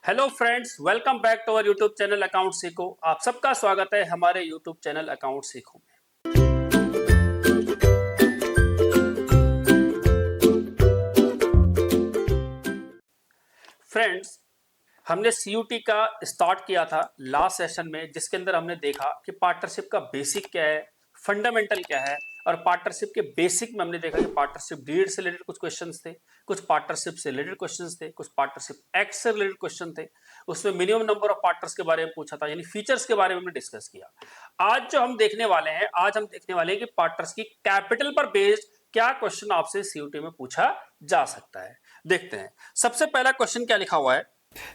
Hello friends, welcome back to our YouTube channel account सीखो। आप सबका स्वागत है हमारे यूट्यूब चैनल अकाउंट सीखो में। फ्रेंड्स, हमने सीयूटी का स्टार्ट किया था लास्ट सेशन में, जिसके अंदर हमने देखा कि पार्टनरशिप का बेसिक क्या है, फंडामेंटल क्या है। और पार्टनरशिप के बेसिक में हमने देखा कि पार्टनरशिप डीड से रिलेटेड कुछ क्वेश्चंस थे, कुछ पार्टनरशिप से रिलेटेड क्वेश्चंस थे, कुछ पार्टनरशिप एक्ट से रिलेटेड क्वेश्चन थे। उसमें मिनिमम नंबर ऑफ पार्टनर्स के बारे में पूछा था, यानी फीचर्स के बारे में हमने डिस्कस किया। आज जो हम देखने वाले हैं, आज हम देखने वाले हैं कि पार्टनर्स की कैपिटल पर बेस्ड क्या क्वेश्चन आपसे सीयूटी में पूछा जा सकता है। देखते हैं। सबसे पहला क्वेश्चन क्या लिखा हुआ है,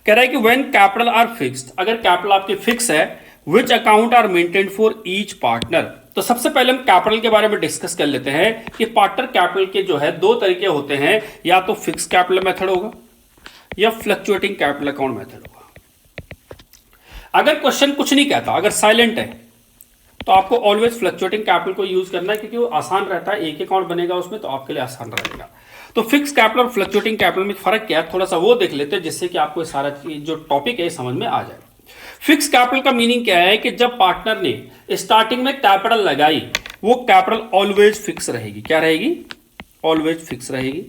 कह रहा है कि व्हेन कैपिटल आर फिक्स्ड, अगर कैपिटल आपकी फिक्स है, which account are maintain for each partner. तो सबसे पहले हम कैपिटल के बारे में डिस्कस कर लेते हैं कि पार्टनर कैपिटल के जो है दो तरीके होते हैं, या तो फिक्स कैपिटल मेथड होगा या फ्लक्चुएटिंग कैपिटल अकाउंट मेथड होगा। अगर क्वेश्चन कुछ नहीं कहता, अगर साइलेंट है, तो आपको ऑलवेज फ्लक्चुएटिंग कैपिटल को यूज करना है, क्योंकि वो आसान रहता है, एक अकाउंट बनेगा उसमें, तो आपके लिए आसान रहेगा। तो फिक्स कैपिटल और फ्लक्चुएटिंग कैपिटल में फर्क क्या है, थोड़ा सा वो देख लेते हैं, जिससे कि आपको सारा जो टॉपिक है समझ में आ जाए। फिक्स कैपिटल का मीनिंग क्या है कि जब पार्टनर ने स्टार्टिंग में कैपिटल लगाई, वो कैपिटल ऑलवेज फिक्स रहेगी। क्या रहेगी? ऑलवेज फिक्स रहेगी।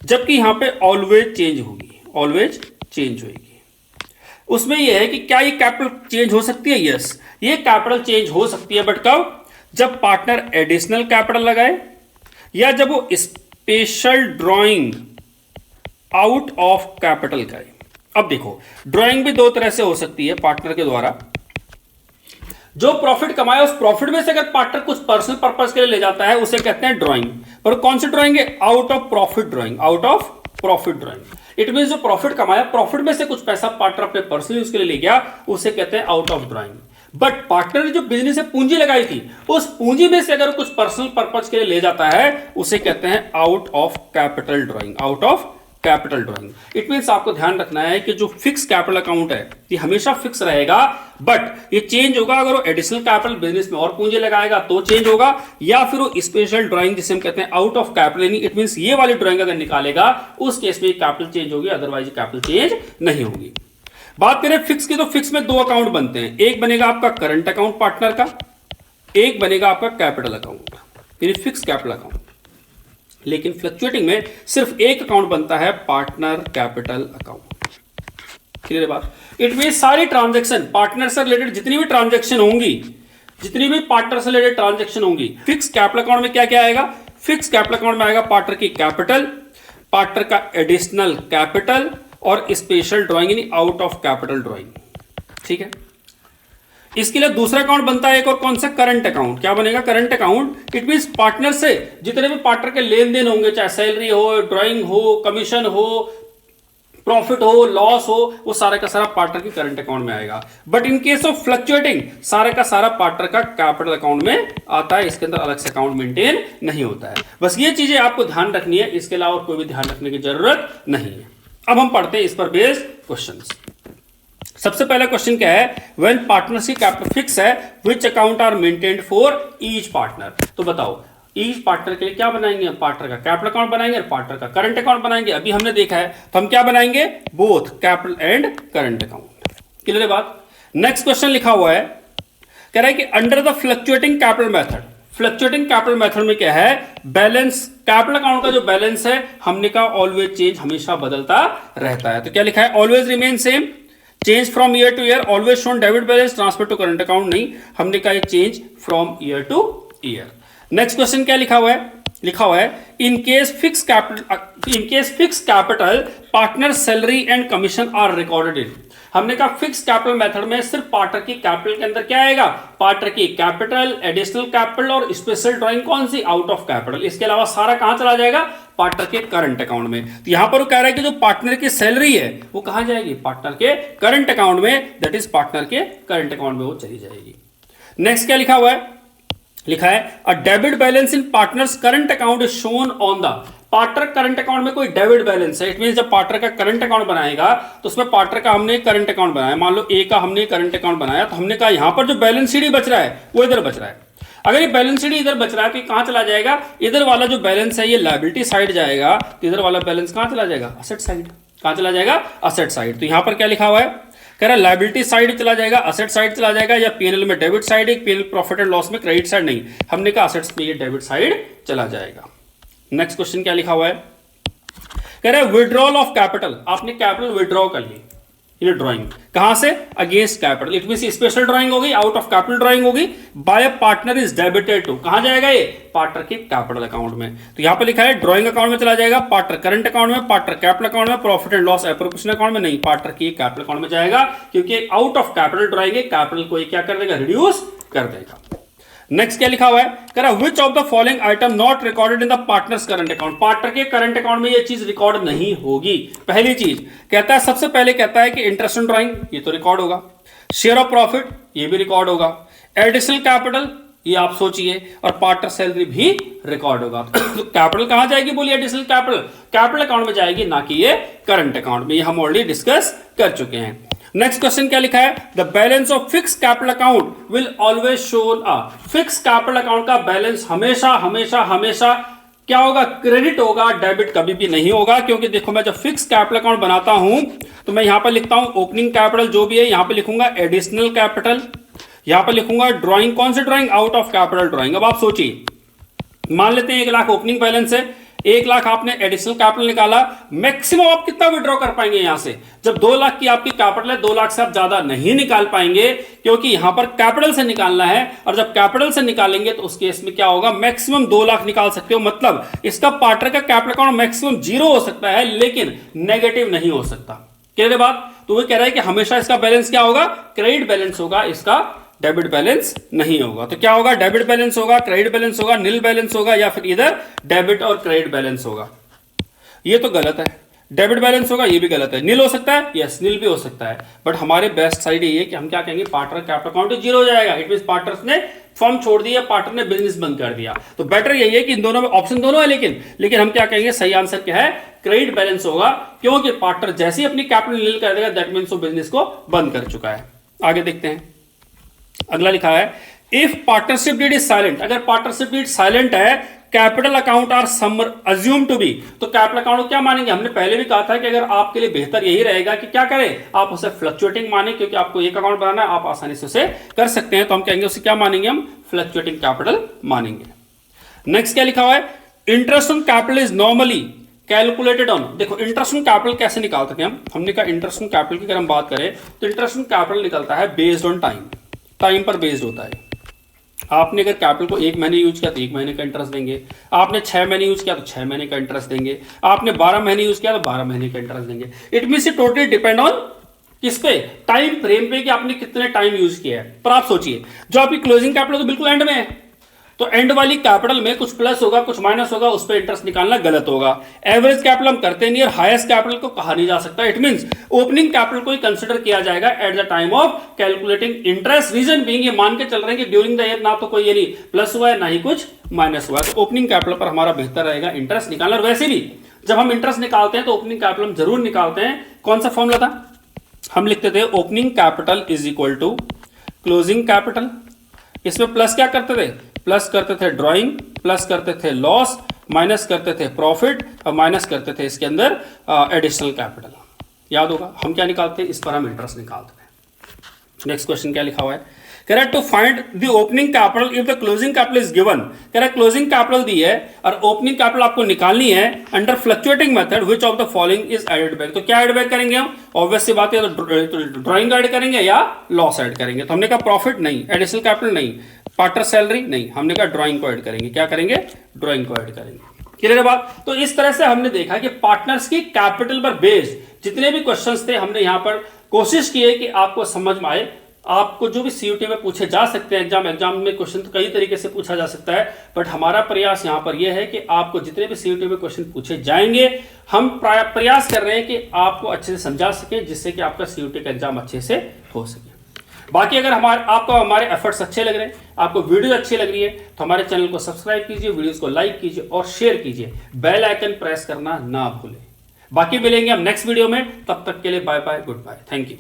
जबकि यहां पे ऑलवेज चेंज होगी, ऑलवेज चेंज होगी। उसमें यह है कि क्या ये कैपिटल चेंज हो सकती है? यस, ये कैपिटल चेंज हो सकती है, बट कब? जब पार्टनर एडिशनल कैपिटल लगाए, या जब वो special drawing out of capital करे। अब देखो, ड्राइंग भी दो तरह से हो सकती है पार्टनर के द्वारा। जो प्रॉफिट कमाया, उस प्रॉफिट में से अगर पार्टनर कुछ पर्सनल पर्पस के लिए ले जाता है, उसे कहते हैं ड्राइंग। पर कौन सी ड्राइंग है? Out of profit drawing, out of profit drawing. It mean जो प्रॉफिट कमाया, प्रॉफिट में से कुछ पैसा पार्टनर अपने पर्सनल यूज के लिए ले गया, उसे कहते हैं out of drawing. But partner ने जो बिजनेस में पूंजी लगाई थी, उस पूंजी में से अगर कुछ पर्सनल पर्पस के लिए ले जाता है, उसे कहते हैं out of capital drawing, out of capital drawing. It means आपको ध्यान रखना है कि जो फिक्स कैपिटल अकाउंट है, ये हमेशा फिक्स रहेगा, बट ये चेंज होगा अगर वो एडिशनल कैपिटल बिजनेस में और पूंजी लगाएगा तो चेंज होगा, या फिर वो स्पेशल ड्राइंग जिसे हम कहते हैं आउट ऑफ कैपिटल, यानी इट मींस ये वाली ड्राइंग अगर निकालेगा, उस केस में कैपिटल चेंज होगी, अदरवाइज कैपिटल चेंज नहीं होगी। बात करें फिक्स की, तो फिक्स में दो अकाउंट बनते हैं। एक बनेगा आपका करंट अकाउंट पार्टनर का, एक बनेगा आपका कैपिटल अकाउंट, यानी फिक्स कैपिटल अकाउंट। लेकिन फ्लक्चुएटिंग में सिर्फ एक अकाउंट बनता है, पार्टनर कैपिटल अकाउंट। क्लियर है बात? इट मीन सारी ट्रांजैक्शन पार्टनर से रिलेटेड, जितनी भी ट्रांजैक्शन होंगी, जितनी भी पार्टनर से रिलेटेड ट्रांजैक्शन होंगी, फिक्स कैपिटल अकाउंट में क्या क्या आएगा? फिक्स कैपिटल अकाउंट में आएगा पार्टनर की कैपिटल, पार्टनर का एडिशनल कैपिटल, और स्पेशल ड्राइंग यानी आउट ऑफ कैपिटल ड्राइंग। ठीक है। इसके लिए दूसरा अकाउंट बनता है एक और, कौन सा? Current account. क्या बनेगा? Current account. It means partner से जितने भी पार्टनर के लेन देन होंगे, चाहे सैलरी हो, ड्राइंग हो, कमीशन हो, प्रॉफिट हो, लॉस हो, वो सारा का सारा पार्टनर के करंट अकाउंट में आएगा। But in case of fluctuating, सारा का सारा पार्टनर का कैपिटल अकाउंट में आता है। इसके अंदर अलग से अकाउंट मेंटेन नहीं होता है। बस ये चीजें आपको ध्यान रखनी है, इसके अलावा कोई भी ध्यान रखने की जरूरत नहीं है। अब हम पढ़ते हैं इस पर बेस्ड क्वेश्चंस। सबसे पहला क्वेश्चन क्या है? व्हेन पार्टनरशिप कैपिटल फिक्स है, which account are maintained for each partner. तो बताओ, ईच पार्टनर के लिए क्या बनाएंगे? पार्टनर का कैपिटल अकाउंट बनाएंगे और पार्टनर का करंट अकाउंट बनाएंगे। अभी हमने देखा है, तो हम क्या बनाएंगे? Both capital and current account. Clear है बात? नेक्स्ट क्वेश्चन लिखा हुआ है, कह रहा है कि under the fluctuating capital method, fluctuating capital method में क्या है? बैलेंस, कैपिटल अकाउंट का जो बैलेंस है, हमने कहा ऑलवेज चेंज, हमेशा बदलता रहता है। तो क्या लिखा है? Always remain same, change from year to year, always shown debit balance, transfer to current account नहीं, हमने कहा change from year to year. Next question क्या लिखा हुआ है? लिखा हुआ है in case fix capital partner salary and commission are recorded in. हमने कहा फिक्स कैपिटल मेथड में सिर्फ पार्टनर की कैपिटल के अंदर क्या आएगा? पार्टनर की कैपिटल, एडिशनल कैपिटल और स्पेशल ड्राइंग कौन सी? Out of capital. इसके अलावा सारा कहां चला जाएगा? पार्टनर के करंट अकाउंट में। तो यहां पर वो कह रहा है कि जो पार्टनर की सैलरी है वो कहां जाएगी? पार्टनर के करंट अकाउंट में, दैट इज पार्टनर के करंट अकाउंट में वो चली जाएगी। नेक्स्ट क्या लिखा हुआ है? लिखा है a debit balance in partners current account is shown on the. Partner current account में कोई डेबिट बैलेंस है, इट मीन जब पार्टनर का करंट अकाउंट बनाएगा, तो उसमें पार्टनर का हमने करंट अकाउंट बनाया, मान लो ए का हमने करंट अकाउंट बनाया, तो हमने कहा यहां पर जो बैलेंस शीट बच रहा है वो इधर बच रहा है। अगर ये बैलेंस शीट इधर बच रहा है तो कहां चला जाएगा? इधर वाला जो बैलेंस है ये लायबिलिटी साइड जाएगा, तो इधर वाला बैलेंस कहां चला जाएगा? Asset side. कहां चला जाएगा, असेट साइड। तो यहां पर क्या लिखा हुआ है, कह रहा है लायबिलिटी साइड चला जाएगा, असेट साइड चला जाएगा, या पीएनएल में डेबिट साइड है, पीएनएल प्रॉफिट एंड लॉस में क्रेडिट साइड नहीं, हमने कहा असेट्स में ये डेबिट साइड चला जाएगा। नेक्स्ट क्वेश्चन क्या लिखा हुआ है, कह रहा है विड्रॉल ऑफ कैपिटल, आपने कैपिटल विड्रॉ कर ली, ये ड्राइंग कहां से, against capital, it means special drawing होगी, आउट ऑफ कैपिटल ड्राइंग होगी, by partner is debited to, कहां जाएगा ये, पार्टनर के कैपिटल अकाउंट में। तो यहां पर लिखा है ड्राइंग अकाउंट में चला जाएगा, पार्टनर करंट अकाउंट में, पार्टनर कैपिटल अकाउंट में, profit and loss appropriation account में नहीं, पार्टनर की कैपिटल अकाउंट में जाएगा, क्योंकि आउट ऑफ कैपिटल ड्राइंग है, कैपिटल को क्या कर देगा, रिड्यूस कर देगा। नेक्स्ट क्या लिखा हुआ है, कह रहा which of the following item not recorded in the partners current account, partner के करंट अकाउंट में ये चीज रिकॉर्ड नहीं होगी। पहली चीज कहता है, सबसे पहले कहता है कि इंटरेस्ट ऑन ड्राइंग, ये तो रिकॉर्ड होगा, शेयर ऑफ प्रॉफिट ये भी रिकॉर्ड होगा, एडिशनल कैपिटल ये आप सोचिए, और पार्टनर सैलरी भी रिकॉर्ड होगा। तो कैपिटल कहां जाएगी बोलिए, एडिशनल कैपिटल कैपिटल अकाउंट में जाएगी, ना कि ये करंट अकाउंट में, ये हम ऑलरेडी डिस्कस कर चुके हैं। नेक्स्ट क्वेश्चन क्या लिखा है, the balance of fix capital account will always shown a, fix capital account का बैलेंस हमेशा हमेशा हमेशा क्या होगा, क्रेडिट होगा, डेबिट कभी भी नहीं होगा। क्योंकि देखो मैं जब फिक्स कैपिटल अकाउंट बनाता हूं तो मैं यहां पर लिखता हूं ओपनिंग कैपिटल जो भी है, यहां पर लिखूंगा एडिशनल कैपिटल, यहां पर लिखूंगा ड्राइंग, कौन सी drawing, out of capital drawing. अब आप सोचिए, मान लेते हैं 1 लाख ओपनिंग बैलेंस है, 1 लाख आपने एडिशनल कैपिटल निकाला, मैक्सिमम आप कितना विड्रॉ कर पाएंगे यहां से, जब 2 लाख की आपकी कैपिटल है, 2 लाख से आप ज्यादा नहीं निकाल पाएंगे, क्योंकि यहां पर कैपिटल से निकालना है, और जब कैपिटल से निकालेंगे तो उस केस में क्या होगा, मैक्सिमम 2 लाख निकाल सकते हो। मतलब इसका पार्टनर का कैपिटल अकाउंट मैक्सिमम 0 हो सकता है, लेकिन नेगेटिव नहीं हो सकता। क्लियर बात, तो वो कह रहा है कि हमेशा इसका बैलेंस क्या होगा, क्रेडिट बैलेंस होगा, इसका डेबिट बैलेंस नहीं होगा। तो क्या होगा, डेबिट बैलेंस होगा, क्रेडिट बैलेंस होगा, नील बैलेंस होगा, या फिर इधर डेबिट और क्रेडिट बैलेंस होगा। ये तो गलत है, डेबिट बैलेंस होगा, ये भी गलत है। नील हो सकता है, यस नील भी हो सकता है, बट हमारे बेस्ट साइड ये है कि हम क्या कहेंगे, पार्टनर कैपिटल अकाउंट 0 हो जाएगा। इट मींस पार्टनर्स ने फर्म छोड़ दिया, पार्टनर ने बिजनेस बंद कर दिया। तो बेटर यही है कि इन दोनों में ऑप्शन दोनों है, लेकिन हम क्या कहेंगे, सही आंसर क्या है, क्रेडिट बैलेंस होगा, क्योंकि पार्टनर जैसे ही अपनी कैपिटल नील कर देगा, दैट मींस वो बिजनेस को बंद कर चुका है। आगे देखते हैं, अगला लिखा है, if partnership deed is silent, अगर पार्टनरशिप डीड साइलेंट है, कैपिटल अकाउंट आर समर अज्यूम टू बी, तो कैपिटल अकाउंट को क्या मानेंगे, हमने पहले भी कहा था कि अगर आपके लिए बेहतर यही रहेगा कि क्या करें, आप उसे फ्लक्चुएटिंग माने, क्योंकि आपको एक अकाउंट बनाना है, आप आसानी से उसे कर सकते हैं। तो हम कहेंगे उसे क्या मानेंगे, हम फ्लक्चुएटिंग कैपिटल मानेंगे। नेक्स्ट क्या लिखा हुआ है, interest on capital is normally calculated on, देखो इंटरेस्ट ऑन कैपिटल कैसे निकालते हैं हमने कहा इंटरेस्ट ऑन कैपिटल की अगर हम बात करें तो इंटरेस्ट ऑन कैपिटल निकलता है बेस्ड ऑन टाइम, टाइम पर बेस्ड होता है। आपने अगर कैपिटल को 1 महीने यूज किया तो 1 महीने का इंटरेस्ट देंगे, आपने 6 महीने यूज किया तो 6 महीने का इंटरेस्ट देंगे, आपने 12 महीने यूज किया तो 12 महीने का इंटरेस्ट देंगे। It means it totally depend on किस पे, टाइम फ्रेम पे, कि आपने कितने टाइम यूज किया है। पर आप सोचिए, जो आपकी क्लोजिंग कैपिटल तो बिल्कुल एंड में है, तो एंड वाली कैपिटल में कुछ प्लस होगा कुछ माइनस होगा, उस पर इंटरेस्ट निकालना गलत होगा। एवरेज कैपिटल हम करते नहीं, और हाईएस्ट कैपिटल को कहा नहीं जा सकता। इट मींस ओपनिंग कैपिटल को ही कंसीडर किया जाएगा at the time of calculating interest. Reason being, ये मान के चल रहे हैं कि ड्यूरिंग द ईयर ना तो कोई यानी प्लस हुआ है ना ही कुछ माइनस हुआ है, तो ओपनिंग कैपिटल पर हमारा बेहतर रहेगा इंटरेस्ट निकालना। और वैसे भी जब हम इंटरेस्ट निकालते हैं तो ओपनिंग कैपिटल हम जरूर निकालते हैं। कौन सा फॉर्मूला था, हम लिखते थे opening capital is equal to closing capital, इसमें प्लस क्या करते थे, प्लस करते थे ड्राइंग, प्लस करते थे लॉस, माइनस करते थे प्रॉफिट, और माइनस करते थे इसके अंदर एडिशनल कैपिटल। याद होगा हम क्या निकालते हैं, इस पर हम इंटरेस्ट निकालते हैं। नेक्स्ट क्वेश्चन क्या लिखा हुआ है, कह रहा है to find the opening capital if the closing capital is given. कह रहा है क्लोजिंग कैपिटल दी है और ओपनिंग कैपिटल आपको निकालनी है under fluctuating method, which of the following is added back. तो क्या एड बैक करेंगे हम, ऑब्वियस सी बात है, तो ड्राइंग ऐड करेंगे या लॉस ऐड करेंगे। तो हमने कहा प्रॉफिट नहीं, एडिशनल कैपिटल नहीं, पार्टनर सैलरी नहीं, हमने कहा ड्राइंग को ऐड करेंगे। क्या करेंगे, ड्राइंग को ऐड करेंगे। क्लियर है बात। तो इस तरह से हमने देखा कि पार्टनर्स की कैपिटल पर बेस्ड जितने भी क्वेश्चंस थे, हमने यहां पर कोशिश की है कि आपको समझ में आए। आपको जो भी सीयूटी में पूछे जा सकते हैं, एग्जाम में क्वेश्चन तो कई तरीके से पूछा जा सकता है, बट हमारा प्रयास यहां पर यह है कि आपको जितने भी सीयूटी में क्वेश्चन पूछे जाएंगे, हम प्रयास कर रहे हैं कि आपको अच्छे से समझा सके, जिससे कि आपका सीयूटी का एग्जाम अच्छे से हो सके। बाकी अगर आपको हमारे एफर्ट्स अच्छे लग रहे हैं, आपको वीडियो अच्छी लग रही है, तो हमारे चैनल को सब्सक्राइब कीजिए, वीडियोस को लाइक कीजिए और शेयर कीजिए, बेल आइकन प्रेस करना ना भूलें। बाकी मिलेंगे हम नेक्स्ट वीडियो में, तब तक के लिए bye bye, goodbye, thank you.